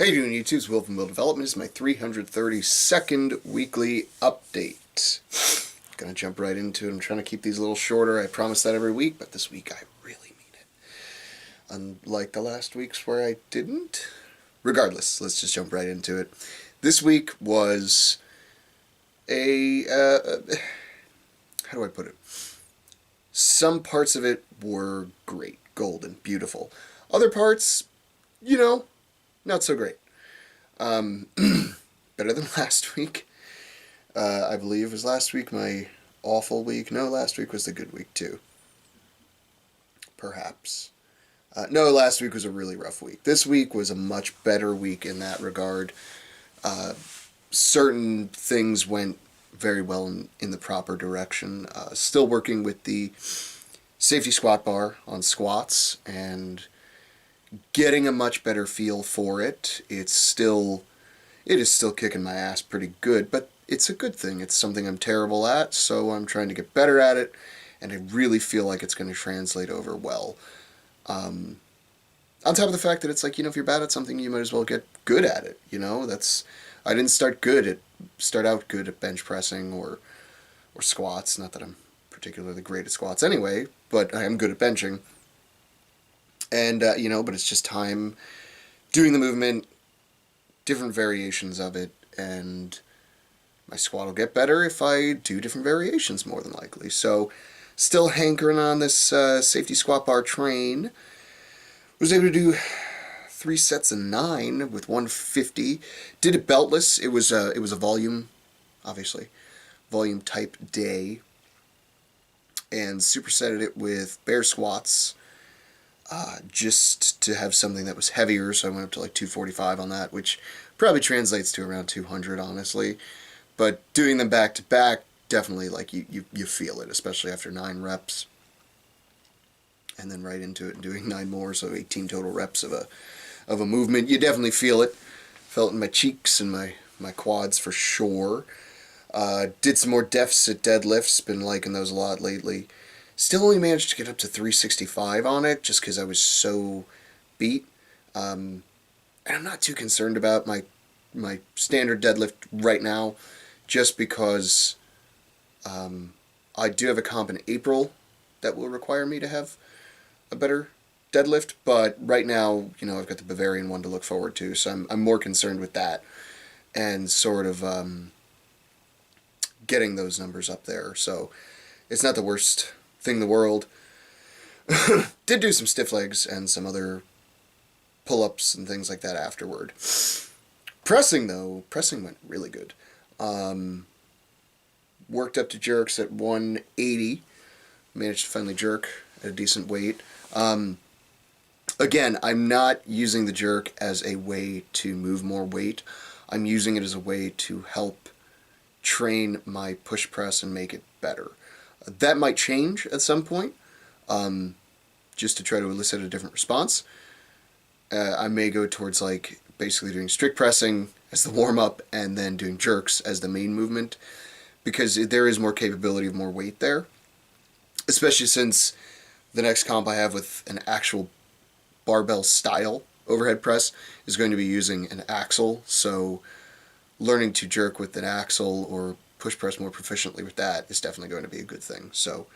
you doing, YouTube? It's Will from Will Development. This is my 332nd weekly update. Gonna jump right into it. I'm trying to keep these a little shorter. I promise that every week, but this week I really mean it. Unlike the last weeks where I didn't. Regardless, let's just jump right into it. This week was a, how do I put it? Some parts of it were great, golden, beautiful. Other parts, not so great. Better than last week. I believe was last week my awful week. No, last week was the good week too. Perhaps. No, last week was a really rough week. This week was a much better week in that regard. Certain things went very well in the proper direction. Still working with the safety squat bar on squats and getting a much better feel for it. It is still kicking my ass pretty good, but it's a good thing. It's something I'm terrible at, so I'm trying to get better at it, and I really feel like it's going to translate over well. On top of the fact that it's like, if you're bad at something, you might as well get good at it. I didn't start out good at bench pressing or squats. Not that I'm particularly great at squats anyway, but I am good at benching. And, but it's just time doing the movement, different variations of it, and my squat will get better if I do different variations more than likely. So, still hankering on this safety squat bar train. Was able to do 3 sets of 9 with 150. Did it beltless. It was a volume, obviously, volume type day. And supersetted it with bear squats. Just to have something that was heavier, so I went up to like 245 on that, which probably translates to around 200, honestly. But doing them back to back, definitely, like, you feel it, especially after 9 reps. And then right into it and doing 9 more, so 18 total reps of a movement. You definitely feel it. Felt it in my cheeks and my quads for sure. Did some more deficit deadlifts, been liking those a lot lately. Still only managed to get up to 365 on it, just because I was so beat. And I'm not too concerned about my standard deadlift right now, just because I do have a comp in April that will require me to have a better deadlift. But right now, I've got the Bavarian one to look forward to, so I'm more concerned with that and sort of getting those numbers up there. So it's not the worst thing in the world. Did do some stiff legs and some other pull-ups and things like that afterward. Pressing went really good. Worked up to jerks at 180. Managed to finally jerk at a decent weight. Again, I'm not using the jerk as a way to move more weight. I'm using it as a way to help train my push press and make it better. That might change at some point, just to try to elicit a different response. I may go towards basically doing strict pressing as the warm-up and then doing jerks as the main movement, because there is more capability of more weight there, especially since the next comp I have with an actual barbell style overhead press is going to be using an axle, so learning to jerk with an axle or push press more proficiently with that is definitely going to be a good thing. So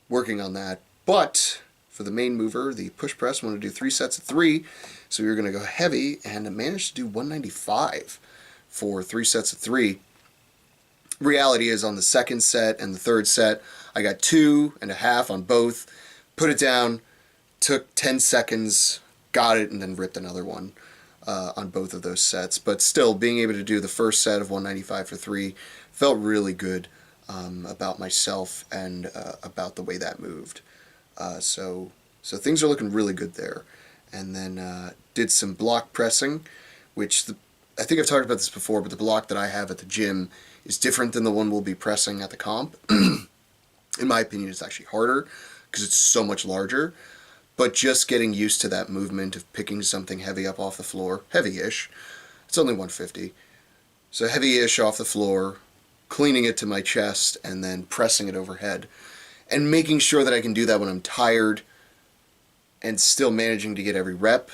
working on that. But for the main mover, the push press, I want to do 3 sets of 3. So we were going to go heavy, and I managed to do 195 for 3 sets of 3. Reality is on the second set and the third set, I got 2.5 on both. Put it down, took 10 seconds, got it, and then ripped another one on both of those sets. But still, being able to do the first set of 195 for 3 felt really good about myself and about the way that moved. So things are looking really good there. And then did some block pressing, which I think I've talked about this before, but the block that I have at the gym is different than the one we'll be pressing at the comp. In my opinion, it's actually harder because it's so much larger. But just getting used to that movement of picking something heavy up off the floor, heavy-ish, it's only 150, so heavy-ish off the floor, cleaning it to my chest, and then pressing it overhead, and making sure that I can do that when I'm tired, and still managing to get every rep.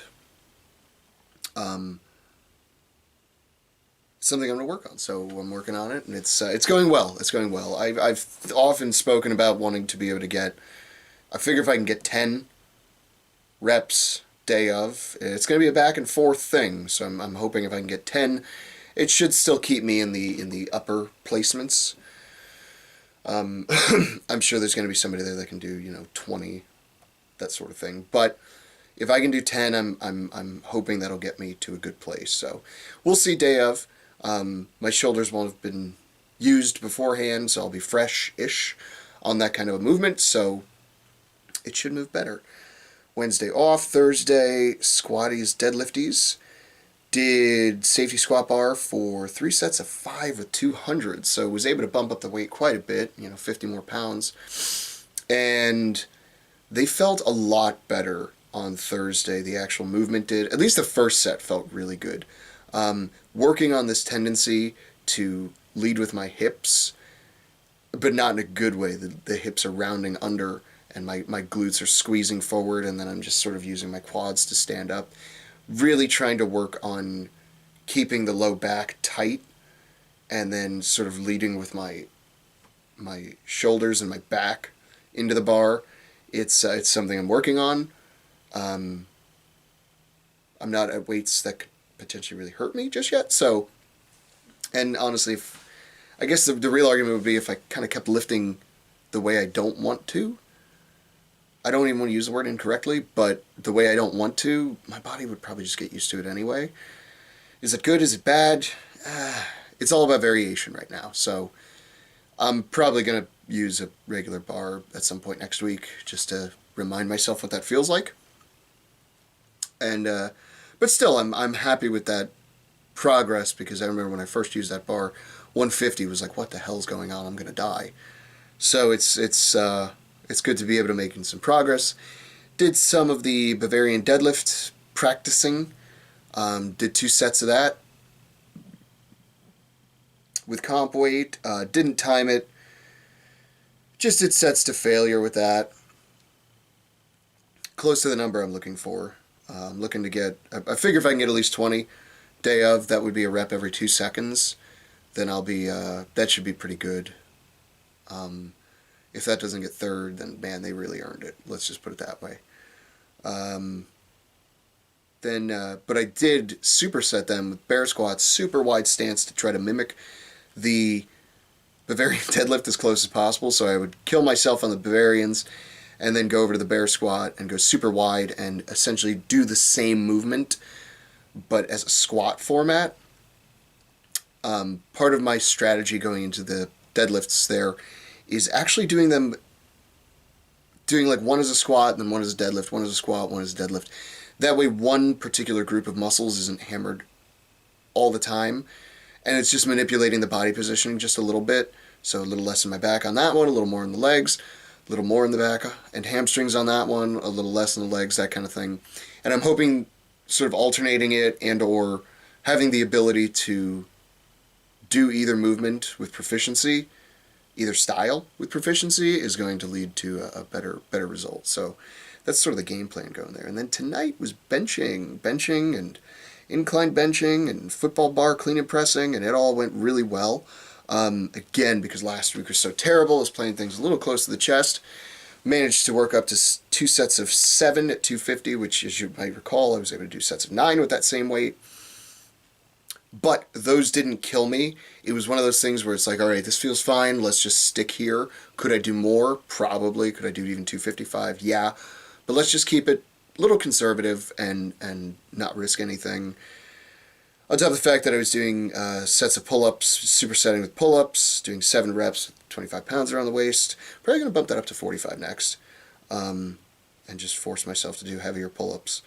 something I'm going to work on. So I'm working on it, and it's going well. It's going well. I've often spoken about wanting to be able to get. I figure if I can get 10 reps day of, it's going to be a back and forth thing. So I'm hoping if I can get 10, it should still keep me in the upper placements. I'm sure there's going to be somebody there that can do 20, that sort of thing. But if I can do 10, I'm hoping that'll get me to a good place. So we'll see day of. My shoulders won't have been used beforehand, so I'll be fresh-ish on that kind of a movement. So it should move better. Wednesday off. Thursday, squatties, deadlifties. Did safety squat bar for 3 sets of 5 with 200. So was able to bump up the weight quite a bit, 50 more pounds. And they felt a lot better on Thursday. The actual movement did. At least the first set felt really good. Working on this tendency to lead with my hips, but not in a good way. The hips are rounding under, and my glutes are squeezing forward, and then I'm just sort of using my quads to stand up. Really trying to work on keeping the low back tight, and then sort of leading with my shoulders and my back into the bar. It's something I'm working on. I'm not at weights that could potentially really hurt me just yet. So, and honestly, I guess the real argument would be if I kind of kept lifting the way I don't want to. I don't even want to use the word incorrectly, but the way I don't want to, my body would probably just get used to it anyway. Is it good? Is it bad? It's all about variation right now. So I'm probably going to use a regular bar at some point next week just to remind myself what that feels like. And but still, I'm happy with that progress, because I remember when I first used that bar, 150 was like, what the hell's going on? I'm going to die. So it's good to be able to make some progress. Did some of the Bavarian deadlift practicing. Did 2 sets of that with comp weight. Didn't time it. Just did sets to failure with that. Close to the number I'm looking for. I'm looking to get, I figure if I can get at least 20 day of, that would be a rep every 2 seconds. Then I'll be, that should be pretty good. If that doesn't get third, then man, they really earned it. Let's just put it that way. But I did superset them with bear squats, super wide stance to try to mimic the Bavarian deadlift as close as possible. So I would kill myself on the Bavarians and then go over to the bear squat and go super wide and essentially do the same movement, but as a squat format. Part of my strategy going into the deadlifts there is actually doing like one as a squat, and then one as a deadlift, one as a squat, one as a deadlift. That way one particular group of muscles isn't hammered all the time, and it's just manipulating the body positioning just a little bit. So a little less in my back on that one, a little more in the legs, a little more in the back and hamstrings on that one, a little less in the legs, that kind of thing. And I'm hoping sort of alternating it and or having the ability to do either movement with proficiency, either style with proficiency, is going to lead to a better result. So that's sort of the game plan going there. And then tonight was benching and incline benching and football bar clean and pressing, and it all went really well. Again, because last week was so terrible, I was playing things a little close to the chest. Managed to work up to 2 sets of 7 at 250, which, as you might recall, I was able to do sets of 9 with that same weight. But those didn't kill me. It was one of those things where it's like, all right, this feels fine. Let's just stick here. Could I do more? Probably. Could I do even 255? Yeah. But let's just keep it a little conservative and not risk anything. On top of the fact that I was doing sets of pull-ups, supersetting with pull-ups, doing 7 reps, 25 pounds around the waist. Probably going to bump that up to 45 next. And just force myself to do heavier pull-ups.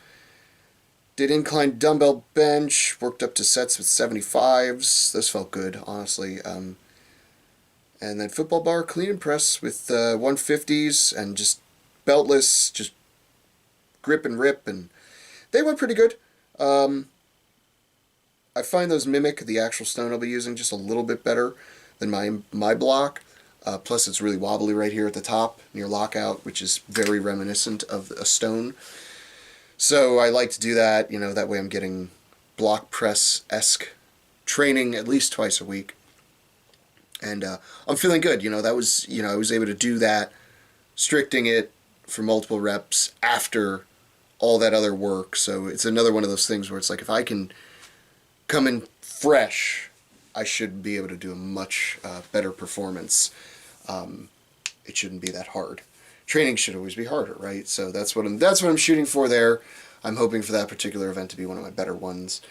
Did incline dumbbell bench, worked up to sets with 75s. Those felt good, honestly. And then football bar clean and press with 150s and just beltless, just grip and rip, and they went pretty good. I find those mimic the actual stone I'll be using just a little bit better than my block. Plus it's really wobbly right here at the top near lockout, which is very reminiscent of a stone. So I like to do that, that way I'm getting block press-esque training at least twice a week. And I'm feeling good. That was, I was able to do that, stricting it for multiple reps after all that other work. So it's another one of those things where it's like, if I can come in fresh, I should be able to do a much better performance. It shouldn't be that hard. Training should always be harder, right? So that's what I'm shooting for there. I'm hoping for that particular event to be one of my better ones.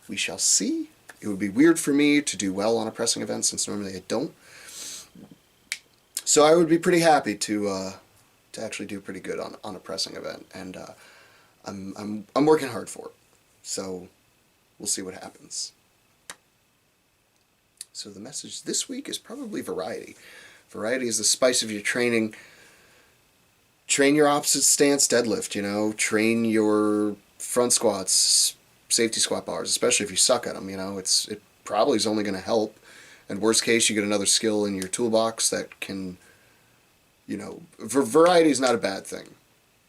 We shall see. It would be weird for me to do well on a pressing event, since normally I don't. So I would be pretty happy to actually do pretty good on a pressing event, and I'm working hard for it. So we'll see what happens. So the message this week is probably variety. Variety is the spice of your training. Train your opposite stance deadlift, train your front squats, safety squat bars, especially if you suck at them, it probably is only going to help. And worst case, you get another skill in your toolbox that can, variety is not a bad thing,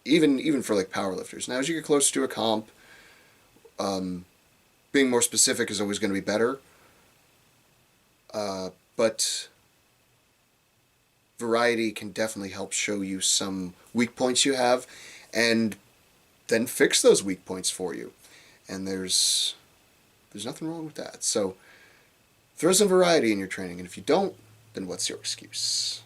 even for like powerlifters. Now, as you get closer to a comp, being more specific is always going to be better. But variety can definitely help show you some weak points you have, and then fix those weak points for you. And there's nothing wrong with that. So throw some variety in your training, and if you don't, then what's your excuse?